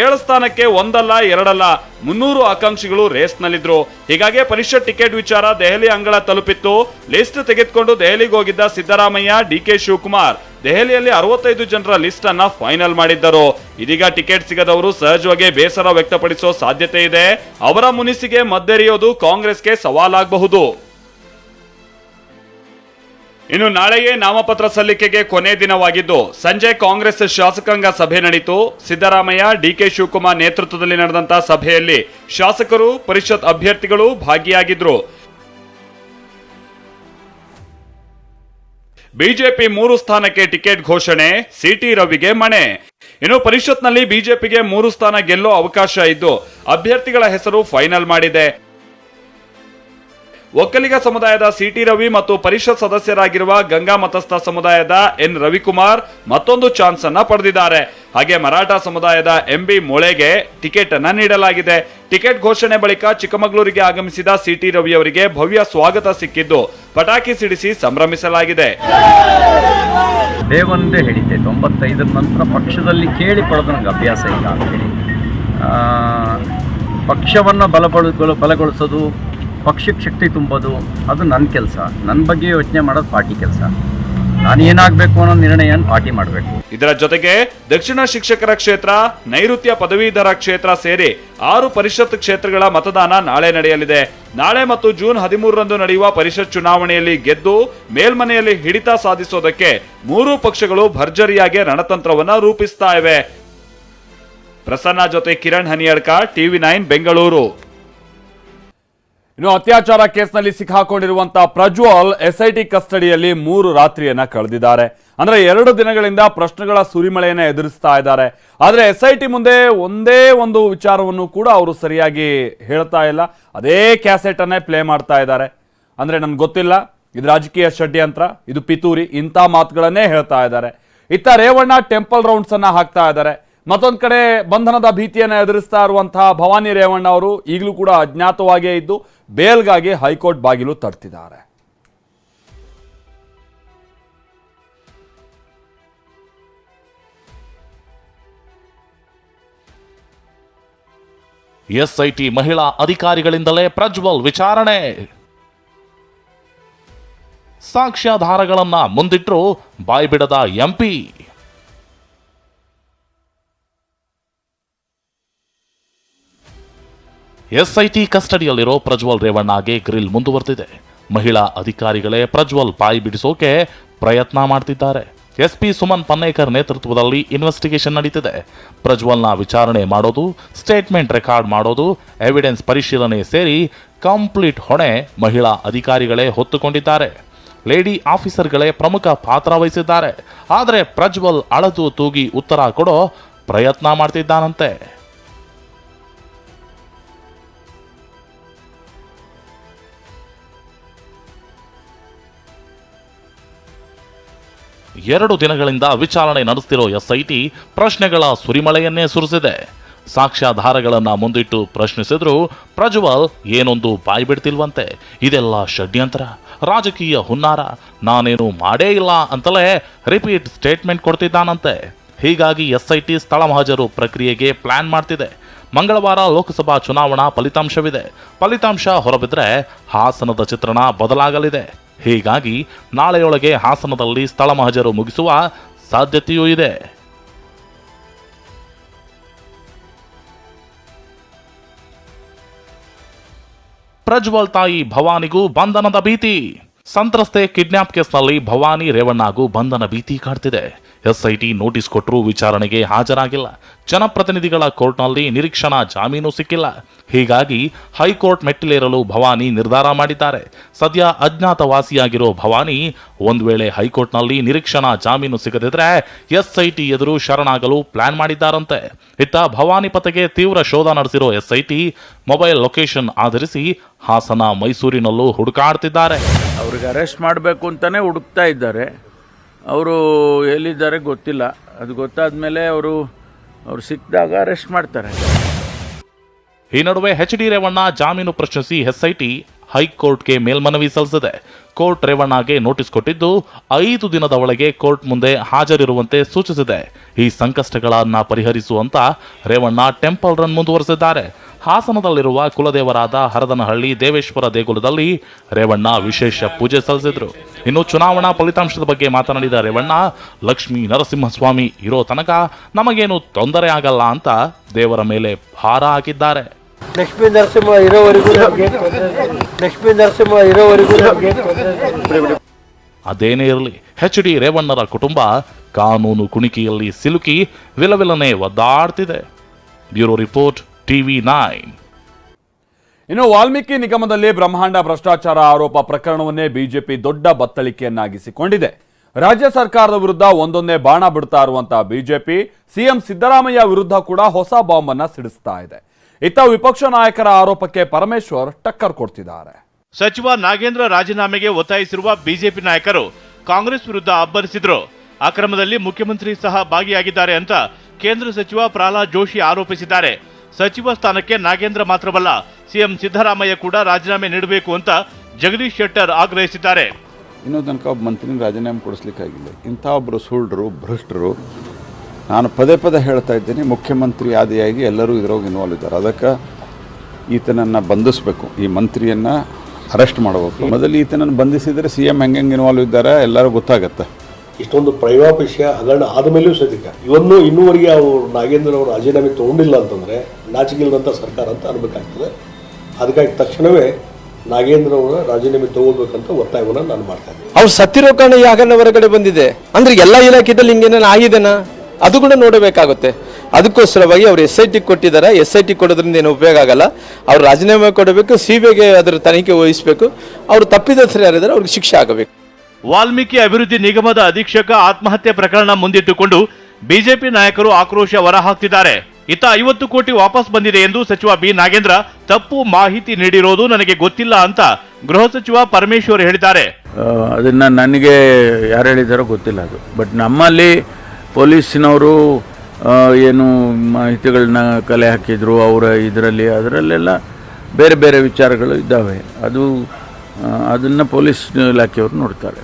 7 ಸ್ಥಾನಕ್ಕೆ ಒಂದಲ್ಲ ಎರಡಲ್ಲ 300 ಆಕಾಂಕ್ಷಿಗಳು ರೇಸ್ನಲ್ಲಿದ್ರು. ಹೀಗಾಗಿ ಪರಿಷತ್ ಟಿಕೆಟ್ ವಿಚಾರ ದೆಹಲಿ ಅಂಗಳ ತಲುಪಿತ್ತು. ಲಿಸ್ಟ್ ತೆಗೆದುಕೊಂಡು ದೆಹಲಿಗೆ ಹೋಗಿದ್ದ ಸಿದ್ದರಾಮಯ್ಯ, DK ಶಿವಕುಮಾರ್ ದೆಹಲಿಯಲ್ಲಿ 65 ಜನರ ಲಿಸ್ಟ್ ಅನ್ನ ಫೈನಲ್ ಮಾಡಿದ್ದರು. ಇದೀಗ ಟಿಕೆಟ್ ಸಿಗದವರು ಸಹಜವಾಗಿ ಬೇಸರ ವ್ಯಕ್ತಪಡಿಸೋ ಸಾಧ್ಯತೆ ಇದೆ. ಅವರ ಮುನಿಸಿಗೆ ಮದ್ದೆರೆಯೋದು ಕಾಂಗ್ರೆಸ್ಗೆ ಸವಾಲಾಗಬಹುದು. ಇನ್ನು ನಾಳೆಯೇ ನಾಮಪತ್ರ ಸಲ್ಲಿಕೆಗೆ ಕೊನೆ ದಿನವಾಗಿದ್ದು ಸಂಜೆ ಕಾಂಗ್ರೆಸ್ ಶಾಸಕಾಂಗ ಸಭೆ ನಡೆಯಿತು. ಸಿದ್ದರಾಮಯ್ಯ, DK ಶಿವಕುಮಾರ್ ನೇತೃತ್ವದಲ್ಲಿ ನಡೆದಂತಹ ಸಭೆಯಲ್ಲಿ ಶಾಸಕರು, ಪರಿಷತ್ ಅಭ್ಯರ್ಥಿಗಳು ಭಾಗಿಯಾಗಿದ್ರು. ಬಿಜೆಪಿ 3 ಸ್ಥಾನಕ್ಕೆ ಟಿಕೆಟ್ ಘೋಷಣೆ, CT ರವಿಗೆ ಮಣೆ. ಇನ್ನು ಪರಿಷತ್ನಲ್ಲಿ ಬಿಜೆಪಿಗೆ 3 ಸ್ಥಾನ ಗೆಲ್ಲೋ ಅವಕಾಶ ಇದ್ದು ಅಭ್ಯರ್ಥಿಗಳ ಹೆಸರು ಫೈನಲ್ ಮಾಡಿದೆ. ಒಕ್ಕಲಿಗ ಸಮುದಾಯದ CT ರವಿ ಮತ್ತು ಪರಿಷತ್ ಸದಸ್ಯರಾಗಿರುವ ಗಂಗಾ ಮತಸ್ಥ ಸಮುದಾಯದ N ರವಿಕುಮಾರ್ ಮತ್ತೊಂದು ಚಾನ್ಸ್ ಅನ್ನ ಪಡೆದಿದ್ದಾರೆ. ಹಾಗೆ ಮರಾಠ ಸಮುದಾಯದ MB ಮೊಳೆಗೆ ಟಿಕೆಟ್ ಅನ್ನ ನೀಡಲಾಗಿದೆ. ಟಿಕೆಟ್ ಘೋಷಣೆ ಬಳಿಕ ಚಿಕ್ಕಮಗಳೂರಿಗೆ ಆಗಮಿಸಿದ CT ರವಿ ಅವರಿಗೆ ಭವ್ಯ ಸ್ವಾಗತ ಸಿಕ್ಕಿದ್ದು ಪಟಾಕಿ ಸಿಡಿಸಿ ಸಂಭ್ರಮಿಸಲಾಗಿದೆ. ಒಂದೇ ಹೇಳಿದ್ದೆ 95 ನಂತರ ಪಕ್ಷದಲ್ಲಿ ಕೇಳಿ ಪಡೆದ ನನಗೆ ಅಭ್ಯಾಸ ಇಲ್ಲ ಅಂತ ಹೇಳಿ ಪಕ್ಷವನ್ನು ಬಲಗೊಳಿಸೋದು, ಪಕ್ಷಕ್ಕೆ ಶಕ್ತಿ ತುಂಬೋದು ಅದು ನನ್ನ ಕೆಲಸ. ನನ್ನ ಬಗ್ಗೆ ಯೋಚನೆ ಮಾಡೋದು ಪಾರ್ಟಿ ಕೆಲಸ. ನಾನು ಏನಾಗಬೇಕು ಅನ್ನೋ ನಿರ್ಣಯ ಪಾರ್ಟಿ ಮಾಡಬೇಕು. ಇದರ ಜೊತೆಗೆ ದಕ್ಷಿಣ ಶಿಕ್ಷಕರ ಕ್ಷೇತ್ರ, ನೈಋತ್ಯ ಪದವೀಧರ ಕ್ಷೇತ್ರ ಸೇರಿ 6 ಪರಿಷತ್ ಕ್ಷೇತ್ರಗಳ ಮತದಾನ ನಾಳೆ ನಡೆಯಲಿದೆ. ನಾಳೆ ಮತ್ತು ಜೂನ್ 13ರಂದು ನಡೆಯುವ ಪರಿಷತ್ ಚುನಾವಣೆಯಲ್ಲಿ ಗೆದ್ದು ಮೇಲ್ಮನೆಯಲ್ಲಿ ಹಿಡಿತ ಸಾಧಿಸೋದಕ್ಕೆ 3 ಪಕ್ಷಗಳು ಭರ್ಜರಿಯಾಗಿ ರಣತಂತ್ರವನ್ನ ರೂಪಿಸ್ತಾ ಇವೆ. ಪ್ರಸನ್ನ ಜೊತೆ ಕಿರಣ್ ಹನಿಯಡ್ಕ, TV9 ಬೆಂಗಳೂರು. ಇನ್ನು ಅತ್ಯಾಚಾರ ಕೇಸ್ನಲ್ಲಿ ಸಿಕ್ಕಾಕೊಂಡಿರುವಂತಹ ಪ್ರಜ್ವಲ್ SIT ಕಸ್ಟಡಿಯಲ್ಲಿ 3 ರಾತ್ರಿಯನ್ನ ಕಳೆದಿದ್ದಾರೆ. ಅಂದ್ರೆ 2 ದಿನಗಳಿಂದ ಪ್ರಶ್ನೆಗಳ ಸುರಿಮಳೆಯನ್ನ ಎದುರಿಸ್ತಾ ಇದ್ದಾರೆ. ಆದ್ರೆ SIT ಮುಂದೆ ಒಂದೇ ಒಂದು ವಿಚಾರವನ್ನು ಕೂಡ ಅವರು ಸರಿಯಾಗಿ ಹೇಳ್ತಾ ಇಲ್ಲ. ಅದೇ ಕ್ಯಾಸೆಟ್ ಅನ್ನೇ ಪ್ಲೇ ಮಾಡ್ತಾ ಇದ್ದಾರೆ. ಅಂದ್ರೆ ನನ್ಗೆ ಗೊತ್ತಿಲ್ಲ, ಇದು ರಾಜಕೀಯ ಷಡ್ಯಂತ್ರ, ಇದು ಪಿತೂರಿ, ಇಂಥ ಮಾತುಗಳನ್ನೇ ಹೇಳ್ತಾ ಇದ್ದಾರೆ. ಇತ್ತ ರೇವಣ್ಣ ಟೆಂಪಲ್ ರೌಂಡ್ಸ್ ಅನ್ನ ಹಾಕ್ತಾ ಇದ್ದಾರೆ. ಮತ್ತೊಂದು ಕಡೆ ಬಂಧನದ ಭೀತಿಯನ್ನು ಎದುರಿಸ್ತಾ ಇರುವಂತಹ ಭವಾನಿ ರೇವಣ್ಣ ಅವರು ಈಗಲೂ ಕೂಡ ಅಜ್ಞಾತವಾಗಿಯೇ ಇದ್ದು ಬೇಲ್ಗಾಗಿ ಹೈಕೋರ್ಟ್ ಬಾಗಿಲು ತಟ್ತಿದ್ದಾರೆ. ಎಸ್ಐಟಿ ಮಹಿಳಾ ಅಧಿಕಾರಿಗಳಿಂದಲೇ ಪ್ರಜ್ವಲ್ ವಿಚಾರಣೆ. ಸಾಕ್ಷ್ಯಾಧಾರಗಳನ್ನ ಮುಂದಿಟ್ಟರು ಬಾಯ್ಬಿಡದ ಎಂಪಿ. ಎಸ್ಐಟಿ ಕಸ್ಟಡಿಯಲ್ಲಿರೋ ಪ್ರಜ್ವಲ್ ರೇವಣ್ಣಗೆ ಗ್ರಿಲ್ ಮುಂದುವರೆದಿದೆ. ಮಹಿಳಾ ಅಧಿಕಾರಿಗಳೇ ಪ್ರಜ್ವಲ್ ಬಾಯಿ ಬಿಡಿಸೋಕೆ ಪ್ರಯತ್ನ ಮಾಡ್ತಿದ್ದಾರೆ. ಎಸ್ಪಿ ಸುಮನ್ ಪನ್ನೇಕರ್ ನೇತೃತ್ವದಲ್ಲಿ ಇನ್ವೆಸ್ಟಿಗೇಷನ್ ನಡೀತಿದೆ. ಪ್ರಜ್ವಲ್ನ ವಿಚಾರಣೆ ಮಾಡೋದು, ಸ್ಟೇಟ್ಮೆಂಟ್ ರೆಕಾರ್ಡ್ ಮಾಡೋದು, ಎವಿಡೆನ್ಸ್ ಪರಿಶೀಲನೆ ಸೇರಿ ಕಂಪ್ಲೀಟ್ ಹೊಣೆ ಮಹಿಳಾ ಅಧಿಕಾರಿಗಳೇ ಹೊತ್ತುಕೊಂಡಿದ್ದಾರೆ. ಲೇಡಿ ಆಫೀಸರ್ಗಳೇ ಪ್ರಮುಖ ಪಾತ್ರ ವಹಿಸಿದ್ದಾರೆ. ಆದರೆ ಪ್ರಜ್ವಲ್ ಅಳದು ತೂಗಿ ಉತ್ತರ ಕೊಡೋ ಪ್ರಯತ್ನ ಮಾಡ್ತಿದ್ದಾನಂತೆ. ಎರಡು ದಿನಗಳಿಂದ ವಿಚಾರಣೆ ನಡೆಸ್ತಿರೋ ಎಸ್ಐಟಿ ಪ್ರಶ್ನೆಗಳ ಸುರಿಮಳೆಯನ್ನೇ ಸುರಿಸಿದೆ. ಸಾಕ್ಷ್ಯಾಧಾರಗಳನ್ನ ಮುಂದಿಟ್ಟು ಪ್ರಶ್ನಿಸಿದ್ರು ಪ್ರಜ್ವಲ್ ಏನೊಂದು ಬಾಯಿ ಬಿಡ್ತಿಲ್ವಂತೆ. ಇದೆಲ್ಲ ಷಡ್ಯಂತ್ರ, ರಾಜಕೀಯ ಹುನ್ನಾರ, ನಾನೇನು ಮಾಡೇ ಇಲ್ಲ ಅಂತಲೇ ರಿಪೀಟ್ ಸ್ಟೇಟ್ಮೆಂಟ್ ಕೊಡ್ತಿದ್ದಾನಂತೆ. ಹೀಗಾಗಿ ಎಸ್ಐಟಿ ಸ್ಥಳ ಮಹಜರು ಪ್ರಕ್ರಿಯೆಗೆ ಪ್ಲಾನ್ ಮಾಡ್ತಿದೆ. ಮಂಗಳವಾರ ಲೋಕಸಭಾ ಚುನಾವಣಾ ಫಲಿತಾಂಶವಿದೆ. ಫಲಿತಾಂಶ ಹೊರಬಿದ್ರೆ ಹಾಸನದ ಚಿತ್ರಣ ಬದಲಾಗಲಿದೆ. ಹೀಗಾಗಿ ನಾಳೆಯೊಳಗೆ ಹಾಸನದಲ್ಲಿ ಸ್ಥಳ ಮಹಜರು ಮುಗಿಸುವ ಸಾಧ್ಯತೆಯೂ ಇದೆ. ಪ್ರಜ್ವಲ್ ತಾಯಿ ಭವಾನಿಗೂ ಬಂಧನದ ಭೀತಿ. ಸಂತ್ರಸ್ತೆ ಕಿಡ್ನಾಪ್ ಕೇಸ್ನಲ್ಲಿ ಭವಾನಿ ರೇವಣ್ಣಗೂ ಬಂಧನ ಭೀತಿ ಕಾಡ್ತಿದೆ. ಎಸ್ಐಟಿ ನೋಟಿಸ್ ಕೊಟ್ಟರೂ ವಿಚಾರಣೆಗೆ ಹಾಜರಾಗಿಲ್ಲ. ಜನಪ್ರತಿನಿಧಿಗಳ ಕೋರ್ಟ್ನಲ್ಲಿ ನಿರೀಕ್ಷಣಾ ಜಾಮೀನು ಸಿಕ್ಕಿಲ್ಲ. ಹೀಗಾಗಿ ಹೈಕೋರ್ಟ್ ಮೆಟ್ಟಿಲೇರಲು ಭವಾನಿ ನಿರ್ಧಾರ ಮಾಡಿದ್ದಾರೆ. ಸದ್ಯ ಅಜ್ಞಾತವಾಸಿಯಾಗಿರೋ ಭವಾನಿ ಒಂದು ವೇಳೆ ಹೈಕೋರ್ಟ್ನಲ್ಲಿ ನಿರೀಕ್ಷಣಾ ಜಾಮೀನು ಸಿಗದಿದ್ರೆ ಎಸ್ಐಟಿ ಎದುರು ಶರಣಾಗಲು ಪ್ಲಾನ್ ಮಾಡಿದ್ದಾರಂತೆ. ಇತ್ತ ಭವಾನಿ ಪತ್ತೆಗೆ ತೀವ್ರ ಶೋಧ ನಡೆಸಿರೋ ಎಸ್ಐಟಿ ಮೊಬೈಲ್ ಲೊಕೇಶನ್ ಆಧರಿಸಿ ಹಾಸನ, ಮೈಸೂರಿನಲ್ಲೂ ಹುಡುಕಾಡ್ತಿದ್ದಾರೆ. ಅವ್ರಿಗೆ ಅರೆಸ್ಟ್ ಮಾಡಬೇಕು ಅಂತಾನೆ ಹುಡುಕ್ತಾ ಇದ್ದಾರೆ. ಅವರು ಎಲ್ಲಿದ್ದಾರೆ ಗೊತ್ತಿಲ್ಲ. ಅದು ಗೊತ್ತಾದ್ಮೇಲೆ ಅವರು ಸಿಕ್ಕಿದಾಗ ಅರೆಸ್ಟ್ ಮಾಡ್ತಾರೆ. ಈ ನಡುವೆ ಎಚ್.ಡಿ. ರೇವಣ್ಣ ಜಾಮೀನು ಪ್ರಶ್ನಿಸಿ ಎಸ್ಐಟಿ ಹೈಕೋರ್ಟ್ಗೆ ಮೇಲ್ಮನವಿ ಸಲ್ಲಿಸಿದೆ. ಕೋರ್ಟ್ ರೇವಣ್ಣಗೆ ನೋಟಿಸ್ ಕೊಟ್ಟಿದ್ದು 5 ದಿನದ ಒಳಗೆ ಕೋರ್ಟ್ ಮುಂದೆ ಹಾಜರಿರುವಂತೆ ಸೂಚಿಸಿದೆ. ಈ ಸಂಕಷ್ಟಗಳನ್ನ ಪರಿಹರಿಸುವಂತ ರೇವಣ್ಣ ಟೆಂಪಲ್ ರನ್ ಮುಂದುವರೆಸಿದ್ದಾರೆ. ಹಾಸನದಲ್ಲಿರುವ ಕುಲದೇವರಾದ ಹರದನಹಳ್ಳಿ ದೇವೇಶ್ವರ ದೇಗುಲದಲ್ಲಿ ರೇವಣ್ಣ ವಿಶೇಷ ಪೂಜೆ ಸಲ್ಲಿಸಿದ್ರು. ಇನ್ನು ಚುನಾವಣಾ ಫಲಿತಾಂಶದ ಬಗ್ಗೆ ಮಾತನಾಡಿದ ರೇವಣ್ಣ, ಲಕ್ಷ್ಮೀ ನರಸಿಂಹಸ್ವಾಮಿ ಇರೋ ತನಕ ನಮಗೇನು ತೊಂದರೆ ಆಗಲ್ಲ ಅಂತ ದೇವರ ಮೇಲೆ ಭಾರ ಹಾಕಿದ್ದಾರೆ. ಲಕ್ಷ್ಮೀ ನರಸಿಂಹ ಇರೋವರೆಗೂ ಅದೇನೇ ಇರಲಿ, ಎಚ್.ಡಿ. ರೇವಣ್ಣರ ಕುಟುಂಬ ಕಾನೂನು ಕುಣಿಕೆಯಲ್ಲಿ ಸಿಲುಕಿ ವಿಲವಿಲನೆ ಒದ್ದಾಡ್ತಿದೆ. Bureau report, TV9. ಇನ್ನು ವಾಲ್ಮೀಕಿ ನಿಗಮದಲ್ಲಿ ಬ್ರಹ್ಮಾಂಡ ಭ್ರಷ್ಟಾಚಾರ ಆರೋಪ ಪ್ರಕರಣವನ್ನೇ ಬಿಜೆಪಿ ದೊಡ್ಡ ಬತ್ತಳಿಕೆಯನ್ನಾಗಿಸಿಕೊಂಡಿದೆ. ರಾಜ್ಯ ಸರ್ಕಾರದ ವಿರುದ್ಧ ಒಂದೊಂದೇ ಬಾಣ ಬಿಡ್ತಾ ಇರುವಂತಹ ಬಿಜೆಪಿ ಸಿಎಂ ಸಿದ್ದರಾಮಯ್ಯ ವಿರುದ್ಧ ಕೂಡ ಹೊಸ ಬಾಂಬ್ ಅನ್ನ ಸಿಡಿಸ್ತಾ ಇದೆ. ಇತ್ತ ವಿಪಕ್ಷ ನಾಯಕರ ಆರೋಪಕ್ಕೆ ಪರಮೇಶ್ವರ್ ಟಕ್ಕರ್ ಕೊಡ್ತಿದ್ದಾರೆ. ಸಚಿವ ನಾಗೇಂದ್ರ ರಾಜೀನಾಮೆಗೆ ಒತ್ತಾಯಿಸಿರುವ ಬಿಜೆಪಿ ನಾಯಕರು ಕಾಂಗ್ರೆಸ್ ವಿರುದ್ಧ ಅಬ್ಬರಿಸಿದ್ರು. ಅಕ್ರಮದಲ್ಲಿ ಮುಖ್ಯಮಂತ್ರಿ ಸಹ ಭಾಗಿಯಾಗಿದ್ದಾರೆ ಅಂತ ಕೇಂದ್ರ ಸಚಿವ ಪ್ರಹ್ಲಾದ್ ಜೋಶಿ ಆರೋಪಿಸಿದ್ದಾರೆ. ಸಚಿವ ಸ್ಥಾನಕ್ಕೆ ನಾಗೇಂದ್ರ ಮಾತ್ರವಲ್ಲ, ಸಿಎಂ ಸಿದ್ದರಾಮಯ್ಯ ಕೂಡ ರಾಜೀನಾಮೆ ನೀಡಬೇಕು ಅಂತ ಜಗದೀಶ್ ಶೆಟ್ಟರ್ ಆಗ್ರಹಿಸಿದ್ದಾರೆ. ಇನ್ನೂ ತನಕ ಒಬ್ಬ ಮಂತ್ರಿನ ರಾಜೀನಾಮೆ ಕೊಡಿಸ್ಲಿಕ್ಕಾಗಿಲ್ಲ. ಇಂಥ ಒಬ್ಬರು ಸುಳ್ಳು ಭ್ರಷ್ಟರು. ನಾನು ಪದೇ ಪದೇ ಹೇಳ್ತಾ ಇದ್ದೀನಿ, ಮುಖ್ಯಮಂತ್ರಿ ಆದಿಯಾಗಿ ಎಲ್ಲರೂ ಇದರೊಳಗೆ ಇನ್ವಾಲ್ವ್ ಇದ್ದಾರೆ. ಅದಕ್ಕೆ ಈತನನ್ನು ಬಂಧಿಸಬೇಕು, ಈ ಮಂತ್ರಿಯನ್ನು ಅರೆಸ್ಟ್ ಮಾಡಬೇಕು. ಮೊದಲು ಈತನನ್ನು ಬಂಧಿಸಿದರೆ CM ಹೆಂಗೆ ಇನ್ವಾಲ್ವ್ ಇದ್ದಾರೆ ಎಲ್ಲರೂ ಗೊತ್ತಾಗತ್ತೆ. ಇಷ್ಟೊಂದು ಪ್ರೈವಾಪೇಶ್ಯ ಹಗರಣ ಆದಮೇಲೆಯೂ ಸದ್ಯಕ್ಕೆ ಇನ್ನೂವರೆಗೆ ಅವರು ನಾಗೇಂದ್ರ ಅವರು ರಾಜೀನಾಮೆ ತೊಗೊಂಡಿಲ್ಲ ಅಂತಂದರೆ ನಾಚಿಗಿಲ್ಲದಂಥ ಸರ್ಕಾರ ಅಂತ ಅನ್ಬೇಕಾಗ್ತದೆ. ಅದಕ್ಕಾಗಿ ತಕ್ಷಣವೇ ನಾಗೇಂದ್ರ ಅವರ ರಾಜೀನಾಮೆ ತಗೋಬೇಕಂತ ಒತ್ತಾಯವನ್ನು ನಾನು ಮಾಡ್ತಾ ಇದ್ದೀನಿ. ಅವ್ರು ಸತ್ತಿರೋ ಕಾರಣ ಈ ಹಗರಣ ಹೊರಗಡೆ ಬಂದಿದೆ ಅಂದ್ರೆ ಎಲ್ಲ ಇಲಾಖೆಯಲ್ಲಿ ಹಿಂಗೇನ ಆಗಿದೆನಾ ಅದು ಕೂಡ ನೋಡಬೇಕಾಗುತ್ತೆ. ಅದಕ್ಕೋಸ್ಕರವಾಗಿ ಅವರು SIT ಕೊಟ್ಟಿದ್ದಾರೆ. SIT ಕೊಡೋದ್ರಿಂದ ಏನು ಉಪಯೋಗ ಆಗಲ್ಲ. ಅವ್ರು ರಾಜೀನಾಮೆ ಕೊಡಬೇಕು, CBIಗೆ ಅದರ ತನಿಖೆ ವಹಿಸಬೇಕು. ಅವರು ತಪ್ಪಿದಸ್ಥರು ಯಾರಿದ್ದಾರೆ ಅವ್ರಿಗೆ ಶಿಕ್ಷೆ ಆಗಬೇಕು. ವಾಲ್ಮೀಕಿ ಅಭಿವೃದ್ಧಿ ನಿಗಮದ ಅಧೀಕ್ಷಕ ಆತ್ಮಹತ್ಯೆ ಪ್ರಕರಣ ಮುಂದಿಟ್ಟುಕೊಂಡು ಬಿಜೆಪಿ ನಾಯಕರು ಆಕ್ರೋಶ ಹೊರಹಾಕ್ತಿದ್ದಾರೆ. ಇತ್ತ 50 ಕೋಟಿ ವಾಪಸ್ ಬಂದಿದೆ ಎಂದು ಸಚಿವ ಬಿ ನಾಗೇಂದ್ರ ತಪ್ಪು ಮಾಹಿತಿ ನೀಡಿರೋದು ನನಗೆ ಗೊತ್ತಿಲ್ಲ ಅಂತ ಗೃಹ ಸಚಿವ ಪರಮೇಶ್ವರ್ ಹೇಳಿದ್ದಾರೆ. ಅದನ್ನು ನನಗೆ ಯಾರು ಹೇಳಿದಾರೋ ಗೊತ್ತಿಲ್ಲ ಅದು. ಬಟ್ ನಮ್ಮಲ್ಲಿ ಪೊಲೀಸಿನವರು ಏನು ಮಾಹಿತಿಗಳನ್ನ ಕಲೆ ಹಾಕಿದ್ರು ಅವರ ಅದರಲ್ಲೆಲ್ಲ ಬೇರೆ ಬೇರೆ ವಿಚಾರಗಳು ಇದ್ದಾವೆ. ಅದನ್ನು ಪೊಲೀಸ್ ಇಲಾಖೆಯವರು ನೋಡ್ತಾರೆ.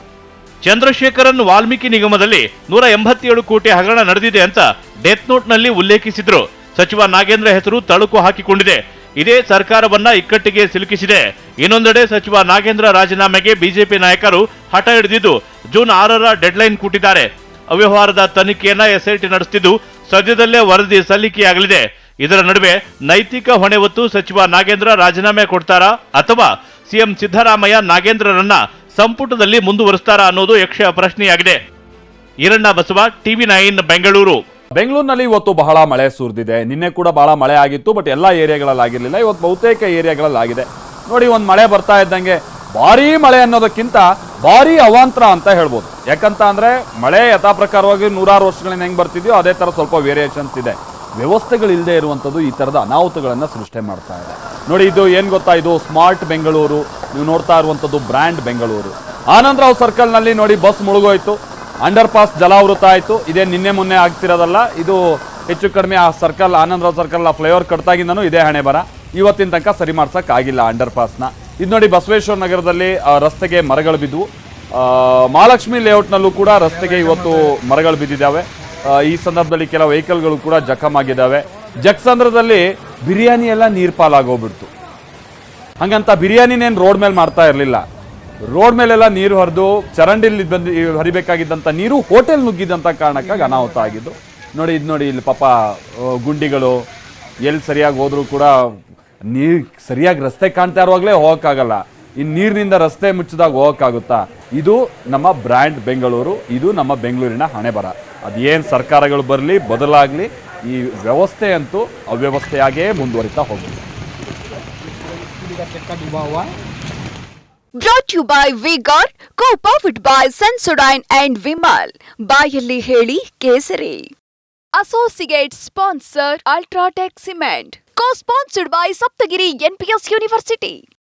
ಚಂದ್ರಶೇಖರನ್ ವಾಲ್ಮೀಕಿ ನಿಗಮದಲ್ಲಿ 187 ಕೋಟಿ ಹಗರಣ ನಡೆದಿದೆ ಅಂತ ಡೆತ್ ನೋಟ್ನಲ್ಲಿ ಉಲ್ಲೇಖಿಸಿದ್ರು. ಸಚಿವ ನಾಗೇಂದ್ರ ಹೆಸರು ತಳುಕು ಹಾಕಿಕೊಂಡಿದೆ. ಇದೇ ಸರ್ಕಾರವನ್ನ ಇಕ್ಕಟ್ಟಿಗೆ ಸಿಲುಕಿಸಿದೆ. ಇನ್ನೊಂದೆಡೆ ಸಚಿವ ನಾಗೇಂದ್ರ ರಾಜೀನಾಮೆಗೆ ಬಿಜೆಪಿ ನಾಯಕರು ಹಠ ಹಿಡಿದಿದ್ದು ಜೂನ್ 6ರ ಡೆಡ್ಲೈನ್ ಕೊಟ್ಟಿದ್ದಾರೆ. ಅವ್ಯವಹಾರದ ತನಿಖೆಯನ್ನ ಎಸ್ಐಟಿ ನಡೆಸುತ್ತಿದ್ದು ಸದ್ಯದಲ್ಲೇ ವರದಿ ಸಲ್ಲಿಕೆಯಾಗಲಿದೆ. ಇದರ ನಡುವೆ ನೈತಿಕ ಹೊಣೆ ಹೊತ್ತು ಸಚಿವ ನಾಗೇಂದ್ರ ರಾಜೀನಾಮೆ ಕೊಡ್ತಾರಾ ಅಥವಾ ಸಿಎಂ ಸಿದ್ದರಾಮಯ್ಯ ನಾಗೇಂದ್ರರನ್ನ ಸಂಪುಟದಲ್ಲಿ ಮುಂದುವರಿಸ್ತಾರಾ ಅನ್ನೋದು ಯಕ್ಷ ಪ್ರಶ್ನೆಯಾಗಿದೆ. ಈರಣ್ಣ ಬಸವ, TV9 ಬೆಂಗಳೂರು. ಬೆಂಗಳೂರಿನಲ್ಲಿ ಇವತ್ತು ಬಹಳ ಮಳೆ ಸುರಿದಿದೆ. ನಿನ್ನೆ ಕೂಡ ಬಹಳ ಮಳೆ ಆಗಿತ್ತು, ಬಟ್ ಎಲ್ಲ ಏರಿಯಾಗಳಲ್ಲಿ ಆಗಿರಲಿಲ್ಲ. ಇವತ್ತು ಬಹುತೇಕ ಏರಿಯಾಗಳಲ್ಲಿ ಆಗಿದೆ. ನೋಡಿ, ಒಂದು ಮಳೆ ಬರ್ತಾ ಇದ್ದಂಗೆ ಭಾರೀ ಮಳೆ ಅನ್ನೋದಕ್ಕಿಂತ ಭಾರೀ ಅವಾಂತರ ಅಂತ ಹೇಳ್ಬೋದು. ಯಾಕಂತ ಅಂದ್ರೆ ಮಳೆ ಯಥಾ ಪ್ರಕಾರವಾಗಿ 100 ವರ್ಷಗಳಿಂದ ಹೆಂಗ್ ಬರ್ತಿದ್ಯೋ ಅದೇ ತರ ಸ್ವಲ್ಪ ವೇರಿಯೇಷನ್ಸ್ ಇದೆ. ವ್ಯವಸ್ಥೆಗಳಿಲ್ಲದೆ ಇರುವಂಥದ್ದು ಈ ಥರದ ಅನಾಹುತಗಳನ್ನು ಸೃಷ್ಟಿ ಮಾಡ್ತಾ ಇದೆ. ನೋಡಿ, ಇದು ಏನು ಗೊತ್ತಾ, ಇದು ಸ್ಮಾರ್ಟ್ ಬೆಂಗಳೂರು. ನೀವು ನೋಡ್ತಾ ಇರುವಂಥದ್ದು ಬ್ರ್ಯಾಂಡ್ ಬೆಂಗಳೂರು. ಆನಂದರಾವ್ ಸರ್ಕಲ್ನಲ್ಲಿ ನೋಡಿ ಬಸ್ ಮುಳುಗೋಯ್ತು, ಅಂಡರ್ ಪಾಸ್ ಜಲಾವೃತ ಆಯಿತು. ಇದೇ ನಿನ್ನೆ ಮೊನ್ನೆ ಆಗ್ತಿರೋದಲ್ಲ, ಇದು ಹೆಚ್ಚು ಕಡಿಮೆ ಆ ಸರ್ಕಲ್ ಆನಂದರಾವ್ ಸರ್ಕಲ್ ಫ್ಲೈಓವರ್ ಕಟ್ತಾಗಿಂದನೂ ಇದೇ ಹಣೆ ಬರ. ಇವತ್ತಿನ ತನಕ ಸರಿ ಮಾಡ್ಸೋಕ್ಕಾಗಿಲ್ಲ ಅಂಡರ್ ಪಾಸ್ನ. ಇದು ನೋಡಿ, ಬಸವೇಶ್ವರ ನಗರದಲ್ಲಿ ರಸ್ತೆಗೆ ಮರಗಳು ಬಿದ್ದವು. ಮಹಾಲಕ್ಷ್ಮಿ ಲೇಔಟ್ನಲ್ಲೂ ಕೂಡ ರಸ್ತೆಗೆ ಇವತ್ತು ಮರಗಳು ಬಿದ್ದಿದ್ದಾವೆ. ಈ ಸಂದರ್ಭದಲ್ಲಿ ಕೆಲವು ವೆಹಿಕಲ್ಗಳು ಕೂಡ ಜಖಮ್ ಆಗಿದ್ದಾವೆ. ಜಕ್ಸಂದ್ರದಲ್ಲಿ ಬಿರಿಯಾನಿ ಎಲ್ಲ ನೀರು ಪಾಲಾಗೋಗ್ಬಿಡ್ತು. ಹಂಗಂತ ಬಿರಿಯಾನಿನೇನು ರೋಡ್ ಮೇಲೆ ಮಾಡ್ತಾ ಇರಲಿಲ್ಲ. ರೋಡ್ ಮೇಲೆಲ್ಲ ನೀರು ಹರಿದು ಚರಂಡಿಲಿ ಬಂದು ಹರಿಬೇಕಾಗಿದ್ದಂಥ ನೀರು ಹೋಟೆಲ್ ನುಗ್ಗಿದ್ದಂಥ ಕಾರಣಕ್ಕಾಗಿ ಅನಾಹುತ ಆಗಿದ್ದು. ನೋಡಿ, ಇದು ನೋಡಿ, ಇಲ್ಲಿ ಪಾಪ ಗುಂಡಿಗಳು ಎಲ್ಲಿ ಸರಿಯಾಗಿ ಹೋದ್ರೂ ಕೂಡ ನೀರು ಸರಿಯಾಗಿ ರಸ್ತೆ ಕಾಣ್ತಾ ಇರುವಾಗಲೇ ಹೋಗೋಕ್ಕಾಗಲ್ಲ. ಇನ್ನು ನೀರಿನಿಂದ ರಸ್ತೆ ಮುಚ್ಚಿದಾಗ ಹೋಗೋಕ್ಕಾಗುತ್ತಾ? ಇದು ನಮ್ಮ ಬ್ರ್ಯಾಂಡ್ ಬೆಂಗಳೂರು. ಇದು ನಮ್ಮ ಬೆಂಗಳೂರಿನ ಹಣೆ ಬರ. ಅದೇನು ಸರ್ಕಾರಗಳು ಬರಲಿ ಬದಲಾಗಲಿ, ಈ ವ್ಯವಸ್ಥೆ ಅಂತೂ ಅವ್ಯವಸ್ಥೆಯಾಗೇ ಮುಂದುವರಿತಾ ಹೋಗುತ್ತೆ. Brought you by V-Guard, co-powered by Sensodyne and Vimal. ಬಾಯಲ್ಲಿ ಹೇಳಿ ಕೇಸರಿ. Associate sponsor Ultratech Cement. Co-sponsored by Saptagiri NPS University.